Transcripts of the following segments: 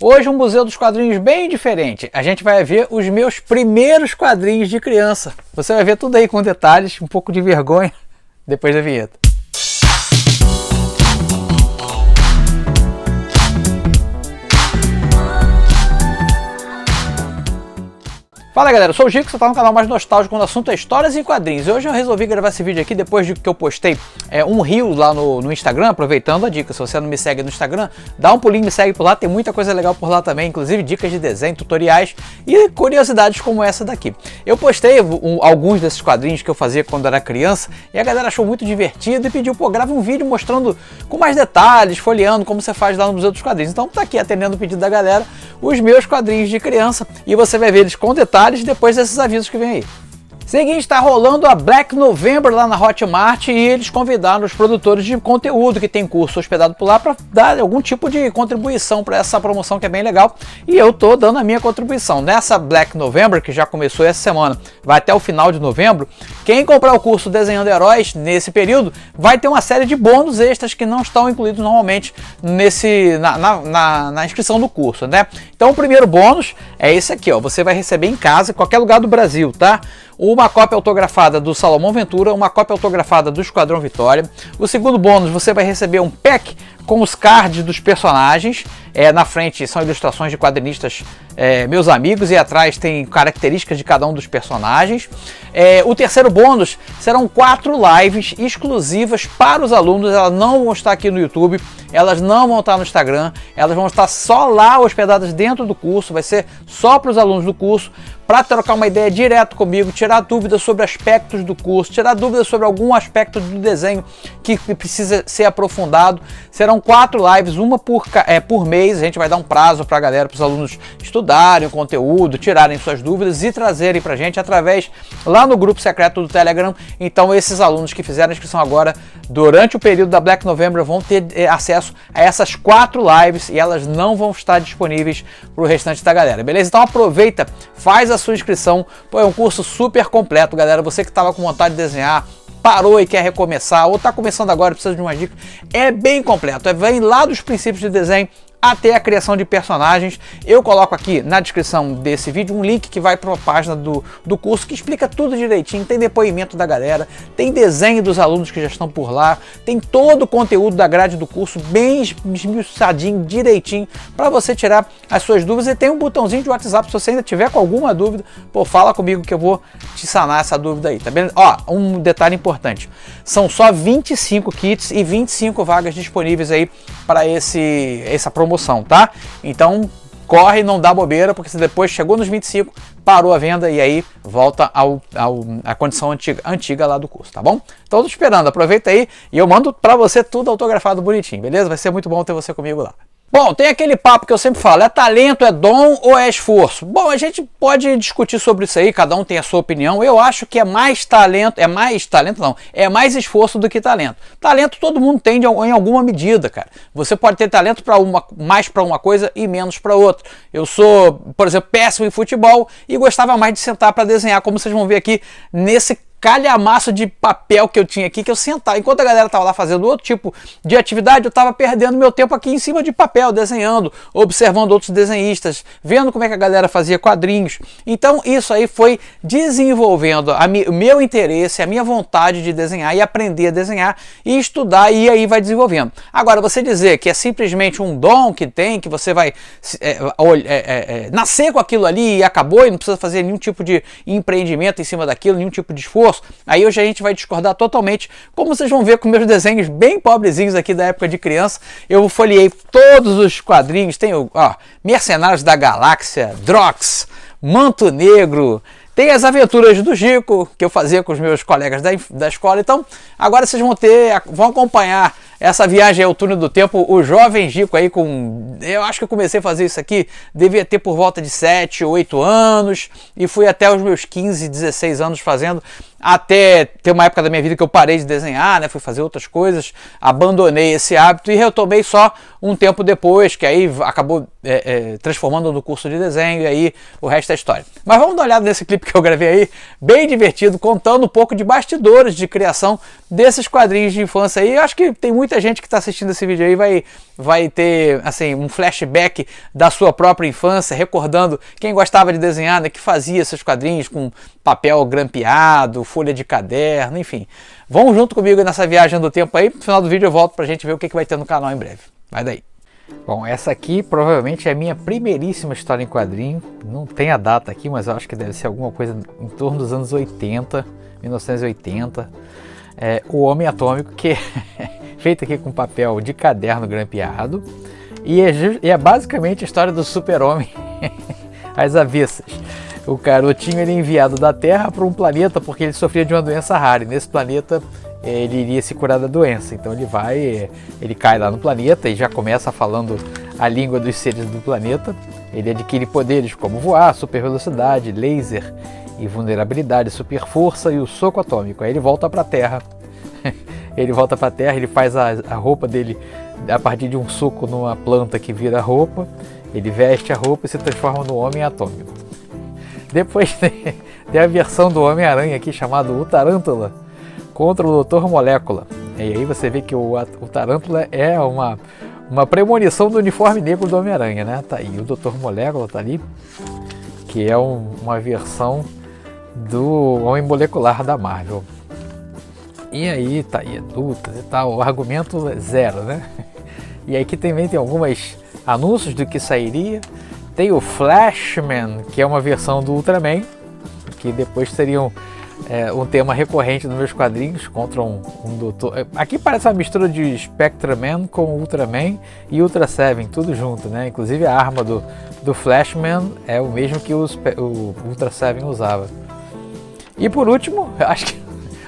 Hoje um museu dos quadrinhos bem diferente. A gente vai ver os meus primeiros quadrinhos de criança. Você vai ver tudo aí com detalhes, um pouco de vergonha, depois da vinheta. Fala galera, eu sou o Gico, você está no canal mais nostálgico quando o assunto é histórias e quadrinhos. E hoje eu resolvi gravar esse vídeo aqui depois de que eu postei um reel lá no Instagram, aproveitando a dica. Se você não me segue no Instagram, dá um pulinho, me segue por lá, tem muita coisa legal por lá também, inclusive dicas de desenho, tutoriais e curiosidades como essa daqui. Eu postei alguns desses quadrinhos que eu fazia quando era criança e a galera achou muito divertido e pediu, pô, grava um vídeo mostrando com mais detalhes, folheando como você faz lá no Museu dos Quadrinhos. Então tá aqui atendendo o pedido da galera, os meus quadrinhos de criança, e você vai ver eles com detalhes depois desses avisos que vem aí. Seguinte, está rolando a Black November lá na Hotmart e eles convidaram os produtores de conteúdo que tem curso hospedado por lá para dar algum tipo de contribuição para essa promoção que é bem legal, e eu tô dando a minha contribuição. Nessa Black November, que já começou essa semana, vai até o final de novembro, quem comprar o curso Desenhando Heróis nesse período vai ter uma série de bônus extras que não estão incluídos normalmente na inscrição do curso, né? Então o primeiro bônus é esse aqui, ó, você vai receber em casa, em qualquer lugar do Brasil, tá? Uma cópia autografada do Salomão Ventura, uma cópia autografada do Esquadrão Vitória. O segundo bônus, você vai receber um pack com os cards dos personagens. Na frente são ilustrações de quadrinistas meus amigos e atrás tem características de cada um dos personagens. O terceiro bônus serão 4 lives exclusivas para os alunos. Elas não vão estar aqui no YouTube, elas não vão estar no Instagram, elas vão estar só lá hospedadas dentro do curso. Vai ser só para os alunos do curso, para trocar uma ideia direto comigo, tirar dúvidas sobre aspectos do curso, tirar dúvidas sobre algum aspecto do desenho que precisa ser aprofundado. Serão 4 lives, uma por mês. A gente vai dar um prazo para a galera, para os alunos estudarem o conteúdo, tirarem suas dúvidas e trazerem para a gente através lá no grupo secreto do Telegram. Então esses alunos que fizeram a inscrição agora, durante o período da Black November, vão ter acesso a essas 4 lives e elas não vão estar disponíveis para o restante da galera, beleza? Então aproveita, faz a sua inscrição. Pô, é um curso super completo, galera. Você que estava com vontade de desenhar, parou e quer recomeçar, ou está começando agora e precisa de umas dicas, é bem completo. Vem lá dos princípios de desenho até a criação de personagens. Eu coloco aqui na descrição desse vídeo um link que vai para uma página do curso que explica tudo direitinho. Tem depoimento da galera, tem desenho dos alunos que já estão por lá, tem todo o conteúdo da grade do curso bem esmiuçadinho, direitinho, para você tirar as suas dúvidas. E tem um botãozinho de WhatsApp, se você ainda tiver com alguma dúvida, pô, fala comigo que eu vou te sanar essa dúvida aí, tá bem? Ó, um detalhe importante, são só 25 kits e 25 vagas disponíveis aí para essa promoção, tá? Então corre, não dá bobeira, porque se depois chegou nos 25, parou a venda e aí volta à condição antiga lá do curso, tá bom? Então tô esperando, aproveita aí e eu mando para você tudo autografado bonitinho, beleza? Vai ser muito bom ter você comigo lá. Bom, tem aquele papo que eu sempre falo, é talento, é dom ou é esforço? Bom, a gente pode discutir sobre isso aí, cada um tem a sua opinião. Eu acho que é mais esforço do que talento. Talento todo mundo tem em alguma medida, cara. Você pode ter talento mais para uma coisa e menos para outra. Eu sou, por exemplo, péssimo em futebol e gostava mais de sentar para desenhar, como vocês vão ver aqui nesse calhamaço de papel que eu tinha aqui, que eu sentava. Enquanto a galera estava lá fazendo outro tipo de atividade, eu estava perdendo meu tempo aqui em cima de papel, desenhando, observando outros desenhistas, vendo como é que a galera fazia quadrinhos. Então isso aí foi desenvolvendo o meu interesse, a minha vontade de desenhar e aprender a desenhar e estudar, e aí vai desenvolvendo. Agora, você dizer que é simplesmente um dom que tem, que você vai nascer com aquilo ali e acabou e não precisa fazer nenhum tipo de empreendimento em cima daquilo, nenhum tipo de esforço, aí hoje a gente vai discordar totalmente, como vocês vão ver com meus desenhos bem pobrezinhos aqui da época de criança. Eu folheei todos os quadrinhos, tem Mercenários da Galáxia, Drox, Manto Negro, tem as aventuras do Gico, que eu fazia com os meus colegas da escola. Então agora vocês vão acompanhar essa viagem ao túnel do tempo, o jovem Gico aí eu acho que eu comecei a fazer isso aqui, devia ter por volta de 7 ou 8 anos, e fui até os meus 15, 16 anos fazendo até ter uma época da minha vida que eu parei de desenhar, né? Fui fazer outras coisas, abandonei esse hábito e retomei só um tempo depois, que aí acabou transformando no curso de desenho, e aí o resto é história. Mas vamos dar uma olhada nesse clipe que eu gravei aí, bem divertido, contando um pouco de bastidores de criação desses quadrinhos de infância aí. Eu acho que tem muita gente que está assistindo esse vídeo aí, vai ter assim, um flashback da sua própria infância, recordando quem gostava de desenhar, né, que fazia esses quadrinhos com papel grampeado, folha de caderno, enfim. Vão junto comigo nessa viagem do tempo aí. No final do vídeo eu volto pra gente ver o que vai ter no canal em breve. Vai daí. Bom, essa aqui provavelmente é a minha primeiríssima história em quadrinho. Não tem a data aqui, mas eu acho que deve ser alguma coisa em torno dos anos 80, 1980. O Homem Atômico, que é feito aqui com papel de caderno grampeado. E é basicamente a história do Super-Homem às avessas. O garotinho ele é enviado da Terra para um planeta porque ele sofria de uma doença rara. E nesse planeta ele iria se curar da doença. Então ele cai lá no planeta e já começa falando a língua dos seres do planeta. Ele adquire poderes como voar, super velocidade, laser, invulnerabilidade, super força e o soco atômico. Aí ele volta para a Terra. Ele faz a roupa dele a partir de um soco numa planta que vira roupa. Ele veste a roupa e se transforma no Homem Atômico. Depois tem a versão do Homem-Aranha aqui chamado o Tarântula contra o Dr. Molécula. E aí você vê que o Tarântula é uma premonição do uniforme negro do Homem-Aranha, né? Tá aí, o Dr. Molécula tá ali, que é uma versão do Homem Molecular da Marvel. E aí tá aí, lutas e tal, o argumento é zero, né? E aí aqui também tem alguns anúncios do que sairia. Tem o Flashman, que é uma versão do Ultraman, que depois seriam um tema recorrente nos meus quadrinhos, contra um doutor. Aqui parece uma mistura de Spectreman com Ultraman e Ultra Seven, tudo junto, né? Inclusive a arma do Flashman é o mesmo que o Ultra Seven usava. E por último, acho que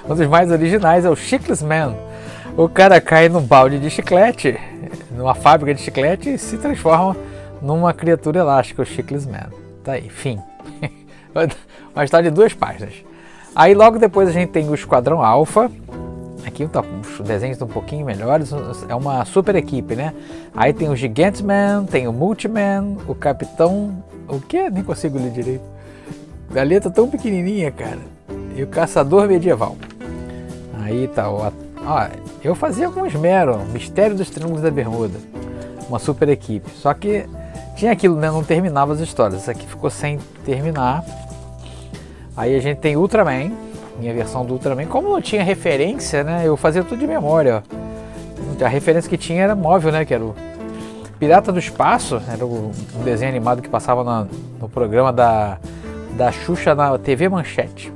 um dos mais originais é o Chiclets Man. O cara cai num balde de chiclete, numa fábrica de chiclete, e se transforma numa criatura elástica, o Chiclets Man. Tá aí, fim. Uma história de 2 páginas. Aí logo depois a gente tem o Esquadrão Alpha. Aqui os desenhos estão um pouquinho melhores, é uma super equipe, né? Aí tem o Gigantman, tem o Multiman, o Capitão... O quê? Nem consigo ler direito. A letra tão pequenininha, cara. E o Caçador Medieval. Aí tá eu fazia com esmero, Mistério dos Triângulos da Bermuda. Uma super equipe. Só que tinha aquilo, né? Não terminava as histórias. Essa aqui ficou sem terminar. Aí a gente tem Ultraman, minha versão do Ultraman. Como não tinha referência, né? Eu fazia tudo de memória, ó. A referência que tinha era móvel, né? Que era o Pirata do Espaço. Era um desenho animado que passava no programa da Xuxa na TV Manchete.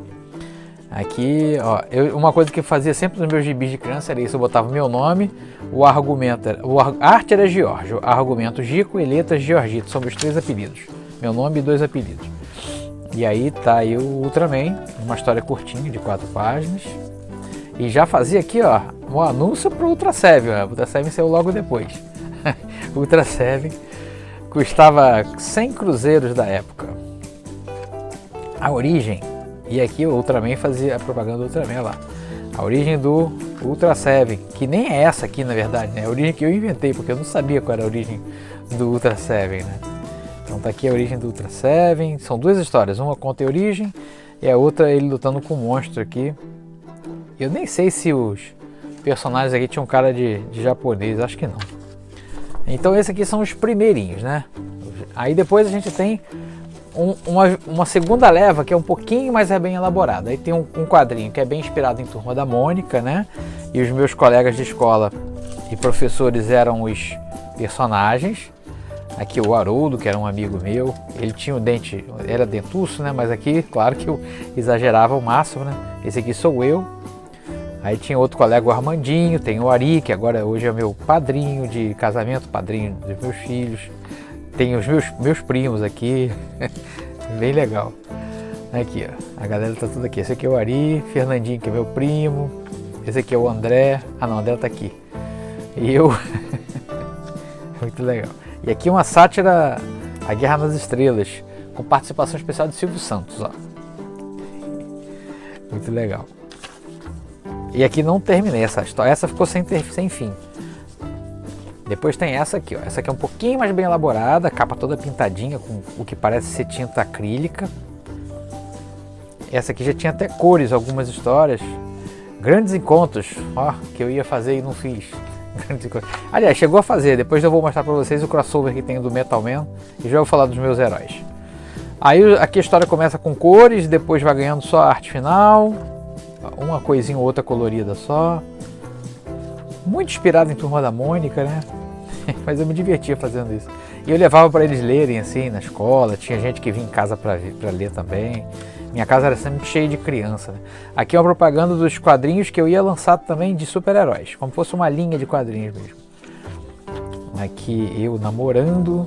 Aqui, ó, uma coisa que eu fazia sempre nos meus gibis de criança era isso. Eu botava meu nome, o argumento a arte era Giorgio, argumento Gico e letras Giorgito. São meus 3 apelidos. Meu nome e 2 apelidos. E aí tá aí o Ultraman, uma história curtinha de 4 páginas. E já fazia aqui, ó, um anúncio pro Ultra Seven. O Ultra Seven saiu logo depois. O Ultra Seven custava 100 cruzeiros da época. A origem, e aqui o Ultraman fazia a propaganda do Ultraman lá. A origem do Ultra Seven, que nem é essa aqui na verdade, né? É a origem que eu inventei, porque eu não sabia qual era a origem do Ultra Seven, né? Então tá aqui a origem do Ultra Seven. São 2 histórias, uma conta a origem e a outra ele lutando com um monstro aqui. Eu nem sei se os personagens aqui tinham cara de japonês, acho que não. Então esses aqui são os primeirinhos, né? Aí depois a gente tem uma segunda leva que é um pouquinho mais bem elaborada. Aí tem um quadrinho que é bem inspirado em Turma da Mônica, né? E os meus colegas de escola e professores eram os personagens. Aqui o Haroldo, que era um amigo meu, ele tinha o dente, era dentuço, né? Mas aqui, claro que eu exagerava ao máximo, né? Esse aqui sou eu. Aí tinha outro colega, o Armandinho, tem o Ari, que hoje é meu padrinho de casamento, padrinho dos meus filhos. Tem os meus primos aqui, bem legal. Aqui, ó, a galera tá tudo aqui. Esse aqui é o Ari, Fernandinho, que é meu primo. Esse aqui é o André. Ah não, o André tá aqui. E eu. Muito legal. E aqui uma sátira à Guerra nas Estrelas, com participação especial de Silvio Santos, ó. Muito legal. E aqui não terminei essa história, essa ficou sem fim. Depois tem essa aqui, ó. Essa aqui é um pouquinho mais bem elaborada, a capa toda pintadinha com o que parece ser tinta acrílica. Essa aqui já tinha até cores, algumas histórias. Grandes encontros, ó, que eu ia fazer e não fiz. Aliás, chegou a fazer, depois eu vou mostrar pra vocês o crossover que tem do Metal Man e já vou falar dos meus heróis. Aí aqui a história começa com cores, depois vai ganhando só a arte final, uma coisinha ou outra colorida só. Muito inspirado em Turma da Mônica, né? Mas eu me divertia fazendo isso. E eu levava para eles lerem assim na escola, tinha gente que vinha em casa para ler também. Minha casa era sempre cheia de criança, né? Aqui é uma propaganda dos quadrinhos que eu ia lançar também de super-heróis, como fosse uma linha de quadrinhos mesmo. Aqui eu namorando.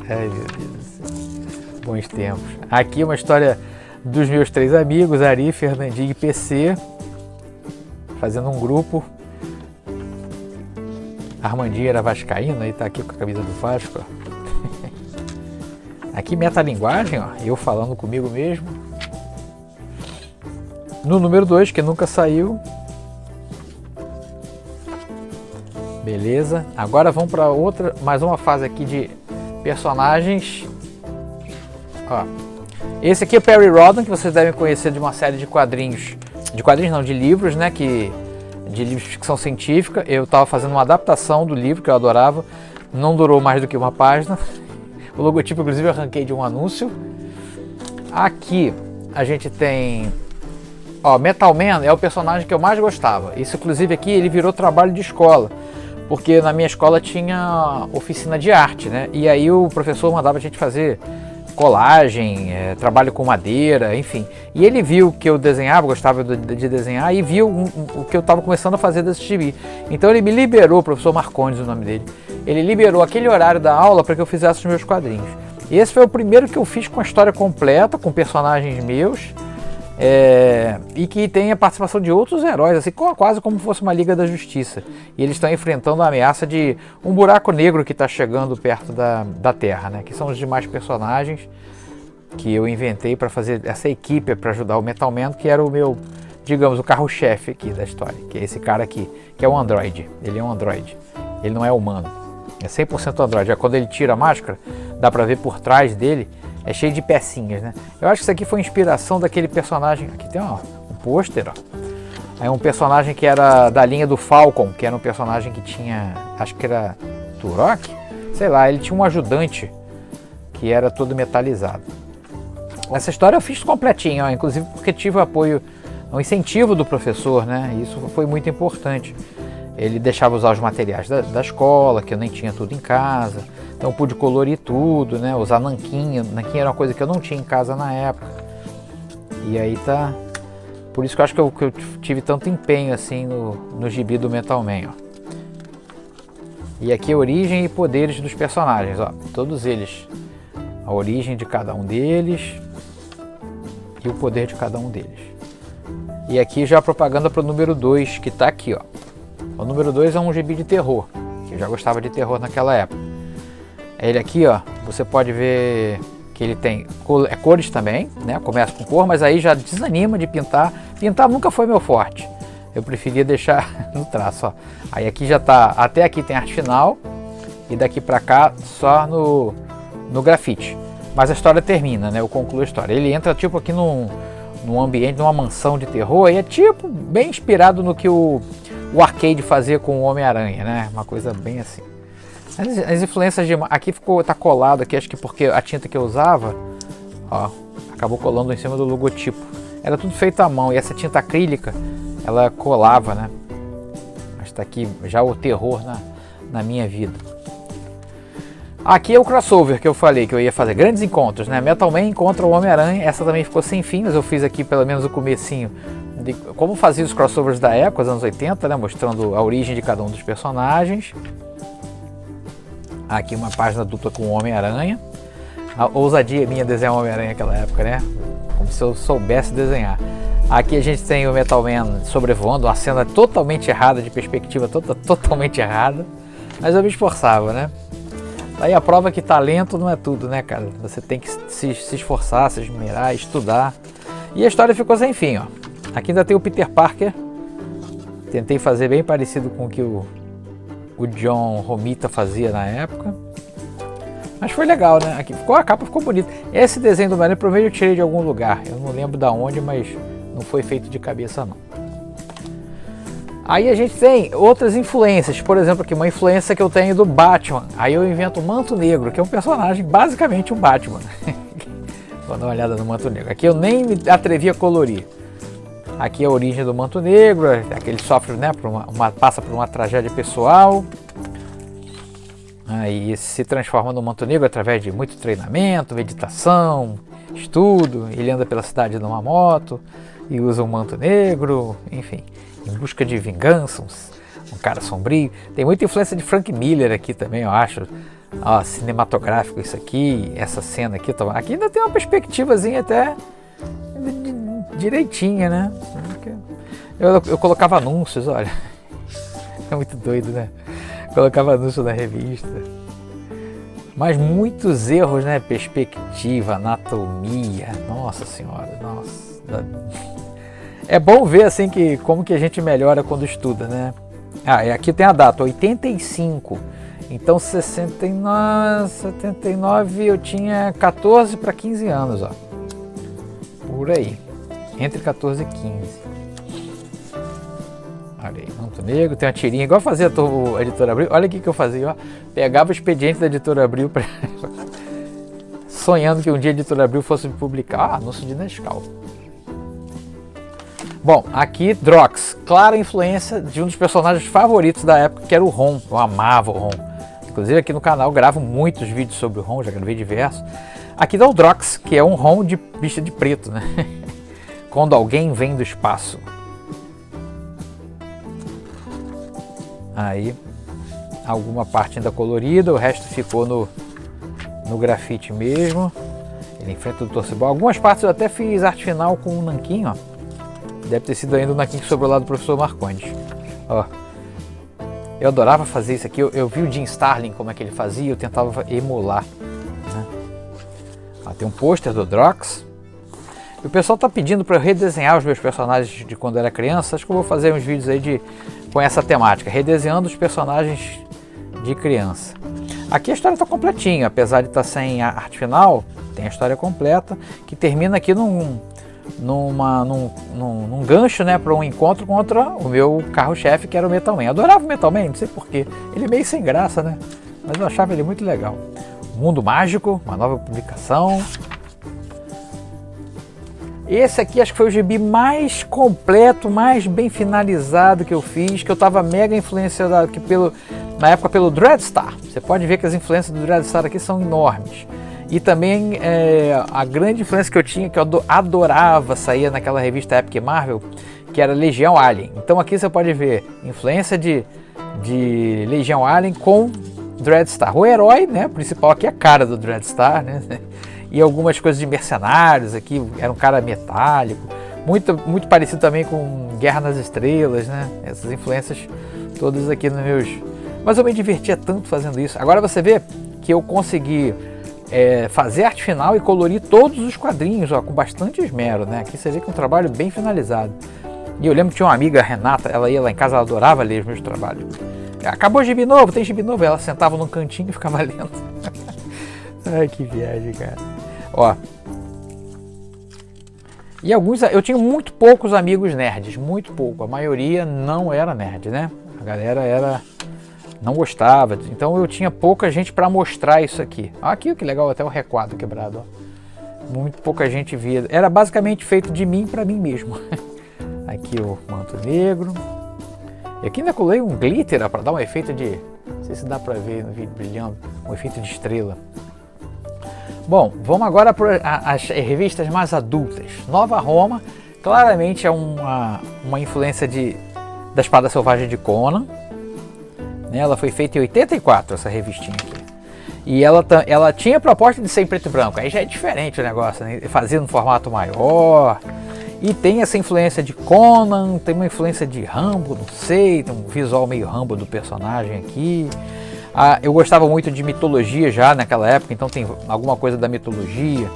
Ai, meu Deus do céu. Bons tempos. Aqui uma história dos meus 3 amigos, Ari, Fernandinho e PC, fazendo um grupo. Armandinho era vascaíno, aí tá aqui com a camisa do Vasco, ó. Aqui metalinguagem, ó, eu falando comigo mesmo. No número 2, que nunca saiu. Beleza. Agora vamos para outra, mais uma fase aqui de personagens. Ó. Esse aqui é Perry Rhodan, que vocês devem conhecer de uma série de quadrinhos. De quadrinhos não, de livros, né? De livros de ficção científica. Eu estava fazendo uma adaptação do livro que eu adorava. Não durou mais do que uma página. O logotipo, inclusive, eu arranquei de um anúncio. Aqui a gente tem... Ó, Metal Man é o personagem que eu mais gostava. Isso, inclusive, aqui ele virou trabalho de escola. Porque na minha escola tinha oficina de arte, né? E aí o professor mandava a gente fazer colagem, trabalho com madeira, enfim. E ele viu que eu desenhava, gostava de desenhar, e viu o que eu estava começando a fazer desse gibi. Então ele me liberou, o professor Marcondes, o nome dele, ele liberou aquele horário da aula para que eu fizesse os meus quadrinhos. E esse foi o primeiro que eu fiz com a história completa, com personagens meus, e que tem a participação de outros heróis, assim, quase como se fosse uma Liga da Justiça. E eles estão enfrentando a ameaça de um buraco negro que está chegando perto da Terra, né? Que são os demais personagens que eu inventei para fazer essa equipe, para ajudar o Metal Man, que era o meu, digamos, o carro-chefe aqui da história, que é esse cara aqui, que é um androide. Ele é um androide, ele não é humano, é 100% androide. Quando ele tira a máscara, dá para ver por trás dele, é cheio de pecinhas, né? Eu acho que isso aqui foi inspiração daquele personagem. Aqui tem um pôster, ó. É um personagem que era da linha do Falcon, que era um personagem que tinha, acho que era Turok? Sei lá, ele tinha um ajudante que era todo metalizado. Essa história eu fiz completinha, ó, inclusive porque tive o apoio, o incentivo do professor, né? Isso foi muito importante. Ele deixava usar os materiais da escola, que eu nem tinha tudo em casa. Então eu pude colorir tudo, né? Usar nanquim. Nanquim era uma coisa que eu não tinha em casa na época. E aí tá... Por isso que eu acho que eu tive tanto empenho assim no gibi do Metal Man, ó. E aqui a origem e poderes dos personagens, ó. Todos eles. A origem de cada um deles e o poder de cada um deles. E aqui já a propaganda para o número 2, que tá aqui, ó. O número 2 é um gibi de terror, que eu já gostava de terror naquela época. Ele aqui, ó, você pode ver que ele tem cores também, né? Começa com cor, mas aí já desanima de pintar. Pintar nunca foi meu forte. Eu preferia deixar no traço, ó. Aí aqui já tá, até aqui tem arte final e daqui pra cá só no grafite. Mas a história termina, né? Eu concluo a história. Ele entra tipo aqui num ambiente, numa mansão de terror, e é tipo bem inspirado no que o Arcade fazia com o Homem-Aranha, né? Uma coisa bem assim. As influências de... Aqui tá colado, aqui, acho que porque a tinta que eu usava, ó, acabou colando em cima do logotipo. Era tudo feito à mão, e essa tinta acrílica, ela colava, né? Mas tá aqui já o terror na minha vida. Aqui é o crossover que eu falei que eu ia fazer, grandes encontros, né? Metal Man encontra o Homem-Aranha, essa também ficou sem fim, mas eu fiz aqui pelo menos o comecinho de como fazia os crossovers da época, os anos 80, né? Mostrando a origem de cada um dos personagens. Aqui uma página dupla com o Homem-Aranha. A ousadia minha desenhar o Homem-Aranha naquela época, né? Como se eu soubesse desenhar. Aqui a gente tem o Metal Man sobrevoando, uma cena totalmente errada, de perspectiva totalmente errada. Mas eu me esforçava, né? Daí a prova que talento não é tudo, né, cara? Você tem que se esforçar, se esmerar, estudar. E a história ficou sem fim, ó. Aqui ainda tem o Peter Parker. Tentei fazer bem parecido com o que o John Romita fazia na época. Mas foi legal, né? Aqui ficou, a capa ficou bonita. Esse desenho do Homem-Aranha provavelmente eu tirei de algum lugar. Eu não lembro da onde, mas não foi feito de cabeça não. Aí a gente tem outras influências. Por exemplo, aqui uma influência que eu tenho do Batman. Aí eu invento o Manto Negro, que é um personagem basicamente um Batman. Vou dar uma olhada no Manto Negro. Aqui eu nem me atrevi a colorir. Aqui é a origem do Manto Negro, aqui ele sofre, né, passa por uma tragédia pessoal. Aí se transforma no Manto Negro através de muito treinamento, meditação, estudo. Ele anda pela cidade numa moto e usa um manto negro, enfim, em busca de vingança, um cara sombrio. Tem muita influência de Frank Miller aqui também, eu acho. Ó, cinematográfico isso aqui, essa cena aqui. Aqui ainda tem uma perspectivazinha até direitinha, né? Eu colocava anúncios, olha. É muito doido, né? Colocava anúncios na revista. Mas muitos erros, né? Perspectiva, anatomia. Nossa senhora, nossa. É bom ver assim que como que a gente melhora quando estuda, né? Ah, e aqui tem a data, 85. Então 79 eu tinha 14 para 15 anos, ó. Por aí. Entre 14 e 15. Olha aí, Manto Negro, tem uma tirinha, igual fazia a Editora Abril. Olha o que eu fazia, ó. Pegava o expediente da Editora Abril, sonhando que um dia a Editora Abril fosse publicar. Anúncio de Nescau. Bom, aqui Drox, clara influência de um dos personagens favoritos da época, que era o Ron. Eu amava o Ron. Inclusive aqui no canal eu gravo muitos vídeos sobre o Ron, já gravei diversos. Aqui dá o Drox, que é um Ron de bicha de preto, né? Quando alguém vem do espaço. Aí, alguma parte ainda colorida, o resto ficou no grafite mesmo. Ele enfrenta o torcedor. Algumas partes eu até fiz arte final com um nanquim, ó. Deve ter sido ainda o nanquim que sobrou lá do professor Marcondes. Ó. Eu adorava fazer isso aqui. Eu vi o Jim Starlin como é que ele fazia, eu tentava emular. Né? Ó, tem um pôster do Drox. O pessoal tá pedindo para eu redesenhar os meus personagens de quando eu era criança. Acho que eu vou fazer uns vídeos aí com essa temática, redesenhando os personagens de criança. Aqui a história está completinha, apesar de estar sem a arte final, tem a história completa, que termina aqui num gancho, né, para um encontro contra o meu carro-chefe, que era o Metal Man. Eu adorava o Metal Man, não sei porquê. Ele é meio sem graça, né? Mas eu achava ele muito legal. Mundo Mágico, uma nova publicação. Esse aqui acho que foi o gibi mais completo, mais bem finalizado que eu fiz, que eu estava mega influenciado aqui na época pelo Dreadstar. Você pode ver que as influências do Dreadstar aqui são enormes. E também a grande influência que eu tinha, que eu adorava, saía naquela revista Epic Marvel, que era Legião Alien. Então aqui você pode ver influência de Legião Alien com Dreadstar. O herói, né, principal aqui é a cara do Dreadstar, né? E algumas coisas de mercenários aqui, era um cara metálico, muito parecido também com Guerra nas Estrelas, né? Essas influências todas aqui nos meus... Mas eu me divertia tanto fazendo isso. Agora você vê que eu consegui fazer arte final e colorir todos os quadrinhos, ó, com bastante esmero, né? Aqui você vê que é um trabalho bem finalizado. E eu lembro que tinha uma amiga, a Renata, ela ia lá em casa, ela adorava ler os meus trabalhos. Acabou o gibi novo, tem gibi novo. Ela sentava num cantinho e ficava lendo. Ai, que viagem, cara. Ó. E eu tinha muito poucos amigos nerds, muito pouco. A maioria não era nerd, né? A galera não gostava. Então eu tinha pouca gente para mostrar isso aqui. Aqui que legal, até o requadro quebrado, ó. Muito pouca gente via. Era basicamente feito de mim para mim mesmo. Aqui o Manto Negro. E aqui ainda colei um glitter para dar um efeito de... Não sei se dá para ver no vídeo brilhando. Um efeito de estrela. Bom, vamos agora para as revistas mais adultas. Nova Roma, claramente é uma influência da Espada Selvagem de Conan. Ela foi feita em 84, essa revistinha aqui. E ela tinha a proposta de ser em preto e branco. Aí já é diferente o negócio, né? Fazia no formato maior. E tem essa influência de Conan, tem uma influência de Rambo, não sei, tem um visual meio Rambo do personagem aqui. Eu gostava muito de mitologia já naquela época, então tem alguma coisa da mitologia,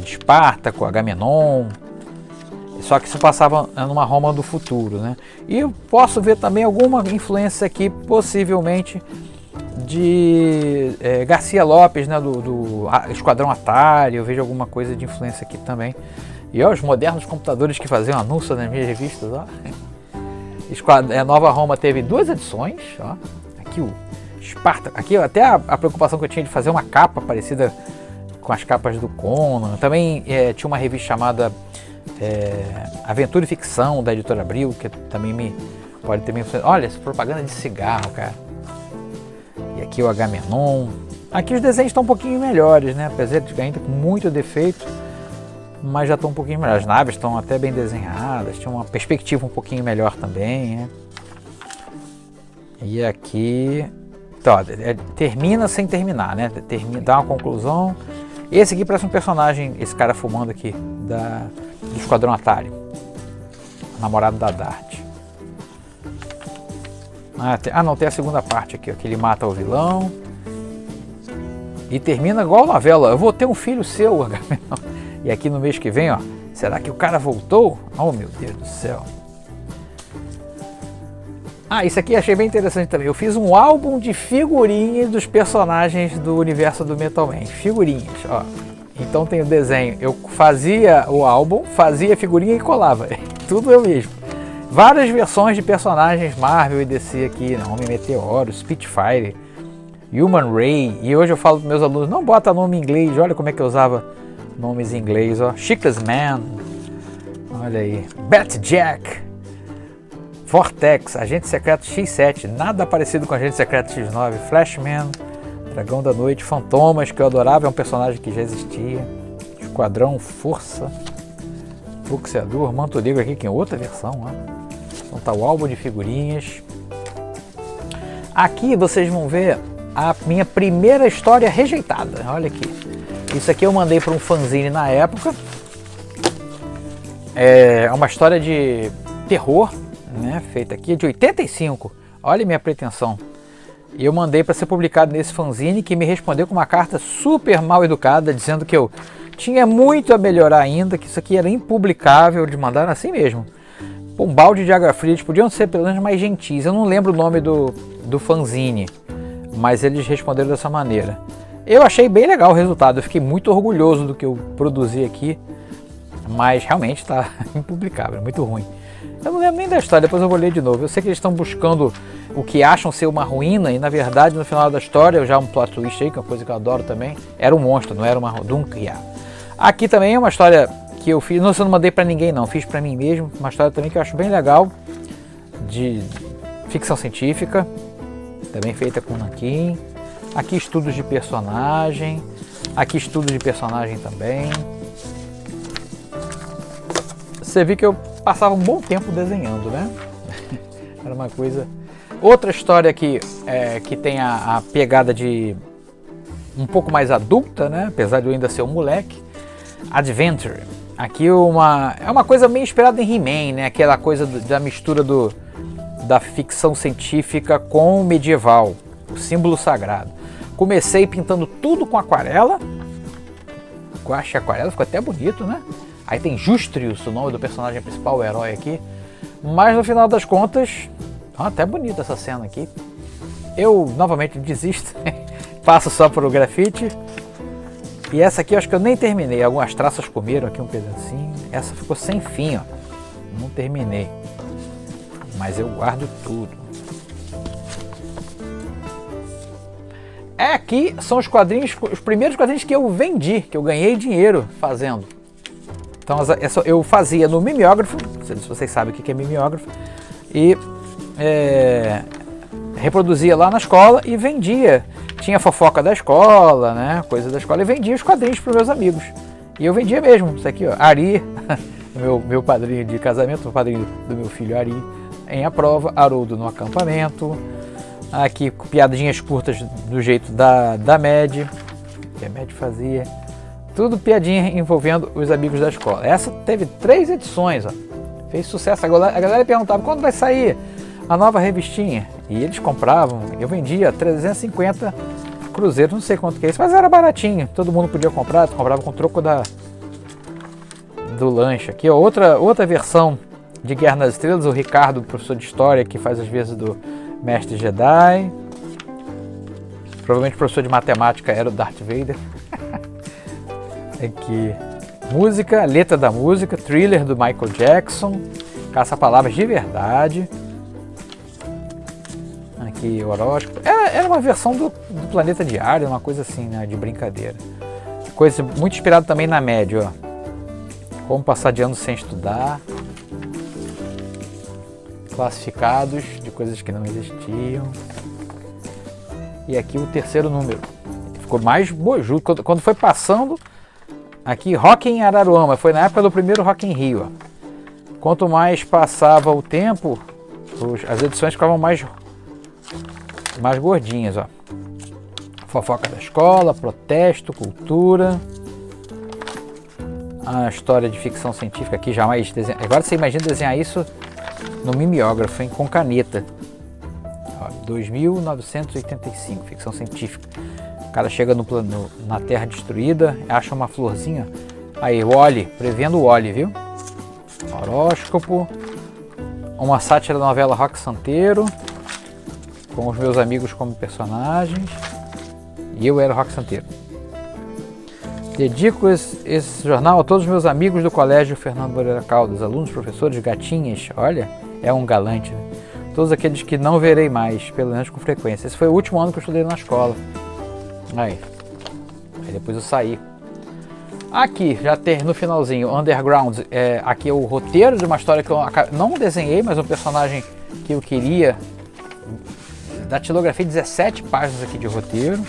de Espartaco, Agamenon. Só que se passava numa Roma do futuro, né? E eu posso ver também alguma influência aqui, possivelmente, de Garcia Lopes, né? Do Esquadrão Atari. Eu vejo alguma coisa de influência aqui também. E ó, os modernos computadores que faziam anúncio nas minhas revistas, ó. A Nova Roma teve 2 edições, ó. Aqui o Esparta, aqui até a preocupação que eu tinha de fazer uma capa parecida com as capas do Conan. Também tinha uma revista chamada Aventura e Ficção, da Editora Abril, que também pode ter me influenciado. Olha, essa propaganda de cigarro, cara. E aqui o Agamenon. Aqui os desenhos estão um pouquinho melhores, né? Apesar de ainda com muito defeito, mas já estão um pouquinho melhores. As naves estão até bem desenhadas, tinha uma perspectiva um pouquinho melhor também, né? E aqui, então, termina sem terminar, né? Dá uma conclusão. Esse aqui parece um personagem, esse cara fumando aqui, do Esquadrão Atari, namorado da Dart. Não, tem a segunda parte aqui, ó, que ele mata o vilão. E termina igual a novela, eu vou ter um filho seu, Agamenon. E aqui no mês que vem, ó, será que o cara voltou? Oh, meu Deus do céu. Isso aqui achei bem interessante também. Eu fiz um álbum de figurinhas dos personagens do universo do Metal Man. Figurinhas, ó. Então tem o desenho. Eu fazia o álbum, fazia figurinha e colava. Tudo eu mesmo. Várias versões de personagens Marvel e DC aqui, né? Homem Meteoro, Spitfire, Human Ray. E hoje eu falo para meus alunos, não bota nome em inglês. Olha como é que eu usava nomes em inglês, ó. Chicas Man. Olha aí. Batjack. Vortex, Agente Secreto X7, nada parecido com Agente Secreto X9, Flashman, Dragão da Noite, Fantomas, que eu adorava, é um personagem que já existia, Esquadrão Força, Boxeador, Manto Negro aqui, que é outra versão, ó. Então tá o álbum de figurinhas. Aqui vocês vão ver a minha primeira história rejeitada, olha aqui. Isso aqui eu mandei para um fanzine na época, é uma história de terror, né, feita aqui de 85, olha minha pretensão, e eu mandei para ser publicado nesse fanzine, que me respondeu com uma carta super mal educada, dizendo que eu tinha muito a melhorar ainda, que isso aqui era impublicável, de mandar assim mesmo. Um balde de água fria, eles podiam ser pelo menos mais gentis, eu não lembro o nome do fanzine, mas eles responderam dessa maneira. Eu achei bem legal o resultado, eu fiquei muito orgulhoso do que eu produzi aqui, mas realmente está impublicável, muito ruim. Eu não lembro nem da história, depois eu vou ler de novo. Eu sei que eles estão buscando o que acham ser uma ruína e, na verdade, no final da história, já um plot twist aí, que é uma coisa que eu adoro também, era um monstro, não era uma Dunkia. Aqui também é uma história que eu fiz, não, eu não mandei pra ninguém não, fiz pra mim mesmo, uma história também que eu acho bem legal, de ficção científica, também feita com nanquim. Aqui estudos de personagem, aqui estudos de personagem também. Você viu que eu passava um bom tempo desenhando, né? Era uma coisa... Outra história que tem a pegada de um pouco mais adulta, né? Apesar de eu ainda ser um moleque. Adventure. Aqui é uma coisa meio inspirada em He-Man, né? Aquela coisa da mistura da ficção científica com o medieval. O símbolo sagrado. Comecei pintando tudo com aquarela. Guache aquarela, ficou até bonito, né? Aí tem Justrius, o nome do personagem principal, o herói aqui. Mas no final das contas, até bonita essa cena aqui. Eu novamente desisto, passo só para o grafite. E essa aqui eu acho que eu nem terminei. Algumas traças comeram aqui um pedacinho. Essa ficou sem fim, ó. Não terminei. Mas eu guardo tudo. Aqui são os quadrinhos, os primeiros quadrinhos que eu vendi, que eu ganhei dinheiro fazendo. Então eu fazia no mimeógrafo, se vocês sabem o que é mimeógrafo, e reproduzia lá na escola e vendia. Tinha fofoca da escola, né, coisa da escola, e vendia os quadrinhos para os meus amigos. E eu vendia mesmo, isso aqui, ó, Ari, meu padrinho de casamento, o padrinho do meu filho Ari, em A Prova, Haroldo no Acampamento. Aqui piadinhas curtas do jeito da Mad, que a Mad fazia. Tudo piadinha envolvendo os amigos da escola. Essa teve 3 edições, ó. Fez sucesso. A galera perguntava quando vai sair a nova revistinha. E eles compravam. Eu vendia 350 cruzeiros, não sei quanto que é isso, mas era baratinho. Todo mundo podia comprar. Tu comprava com troco do lanche aqui, ó, outra versão de Guerra nas Estrelas, o Ricardo, professor de História, que faz as vezes do Mestre Jedi. Provavelmente o professor de Matemática era o Darth Vader. Aqui, música, letra da música, Thriller do Michael Jackson, Caça-Palavras de Verdade. Aqui, horóscopo. Era uma versão do Planeta Diário, uma coisa assim, né, de brincadeira. Coisa muito inspirada também na média, ó. Como passar de ano sem estudar. Classificados de coisas que não existiam. E aqui o terceiro número. Ficou mais bojudo. Quando foi passando, aqui Rock em Araruama. Foi na época do primeiro Rock in Rio. Ó. Quanto mais passava o tempo, as edições ficavam mais gordinhas. Ó. Fofoca da escola, protesto, cultura. A história de ficção científica aqui jamais desenha. Agora você imagina desenhar isso no mimeógrafo, hein, com caneta. Ó, 2985, ficção científica. O cara chega na Terra destruída, acha uma florzinha. Aí, o Wall-E, prevendo o Wall-E, viu? Horóscopo. Uma sátira da novela Rock Santeiro, com os meus amigos como personagens. E eu era o Rock Santeiro. Dedico esse jornal a todos os meus amigos do Colégio Fernando Moreira Caldas, alunos, professores, gatinhas, olha, é um galante, né? Todos aqueles que não verei mais, pelo menos com frequência. Esse foi o último ano que eu estudei na escola. Aí depois eu saí. Aqui, já tem no finalzinho, Underground, aqui é o roteiro de uma história que eu não desenhei, mas um personagem que eu queria. Datilografei 17 páginas aqui de roteiro,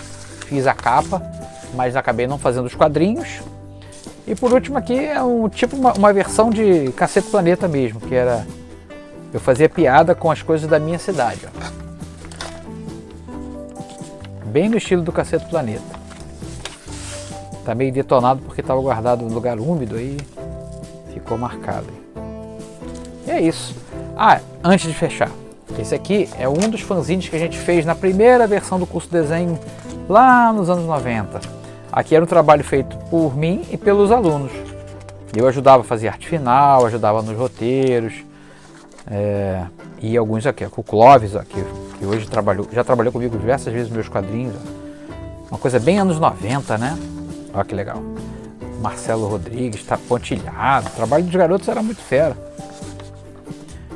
fiz a capa, mas acabei não fazendo os quadrinhos. E por último aqui é uma versão de Cacete Planeta mesmo, que era... Eu fazia piada com as coisas da minha cidade. Ó. Bem no estilo do Cacete Planeta. Tá meio detonado porque estava guardado no lugar úmido aí. Ficou marcado. E é isso. Ah, antes de fechar. Esse aqui é um dos fanzines que a gente fez na primeira versão do curso de desenho lá nos anos 90. Aqui era um trabalho feito por mim e pelos alunos. Eu ajudava a fazer arte final, ajudava nos roteiros. E alguns aqui, o Clóvis, que hoje já trabalhou comigo diversas vezes nos meus quadrinhos. Ó. Uma coisa bem anos 90, né? Olha que legal. Marcelo Rodrigues, tá pontilhado. O trabalho dos garotos era muito fera.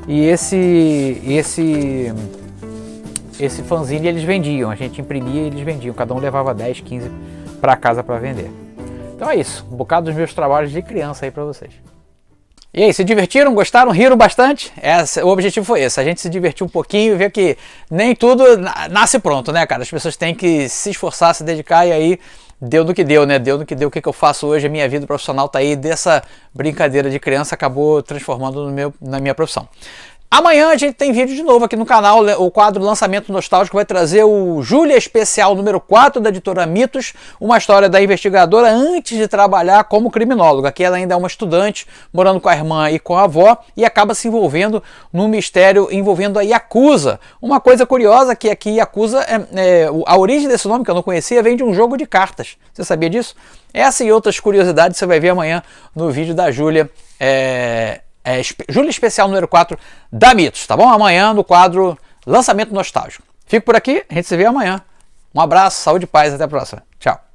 E esse fanzine eles vendiam, a gente imprimia e eles vendiam. Cada um levava 10, 15 para casa para vender. Então é isso, um bocado dos meus trabalhos de criança aí para vocês. E aí, se divertiram, gostaram, riram bastante? O objetivo foi esse, a gente se divertir um pouquinho e ver que nem tudo nasce pronto, né, cara? As pessoas têm que se esforçar, se dedicar e aí deu no que deu, né? Deu no que deu. O que eu faço hoje, a minha vida profissional tá aí dessa brincadeira de criança, acabou transformando na minha profissão. Amanhã a gente tem vídeo de novo aqui no canal, o quadro Lançamento Nostálgico vai trazer o Júlia Especial número 4 da editora Mitos, uma história da investigadora antes de trabalhar como criminóloga. Aqui ela ainda é uma estudante, morando com a irmã e com a avó, e acaba se envolvendo num mistério envolvendo a Yakuza. Uma coisa curiosa que aqui Yakuza, a origem desse nome que eu não conhecia, vem de um jogo de cartas. Você sabia disso? Essa e outras curiosidades você vai ver amanhã no vídeo da Júlia, Júlia Especial número 4 da Mitos, tá bom? Amanhã no quadro Lançamento Nostálgico. Fico por aqui, a gente se vê amanhã. Um abraço, saúde e paz, até a próxima. Tchau.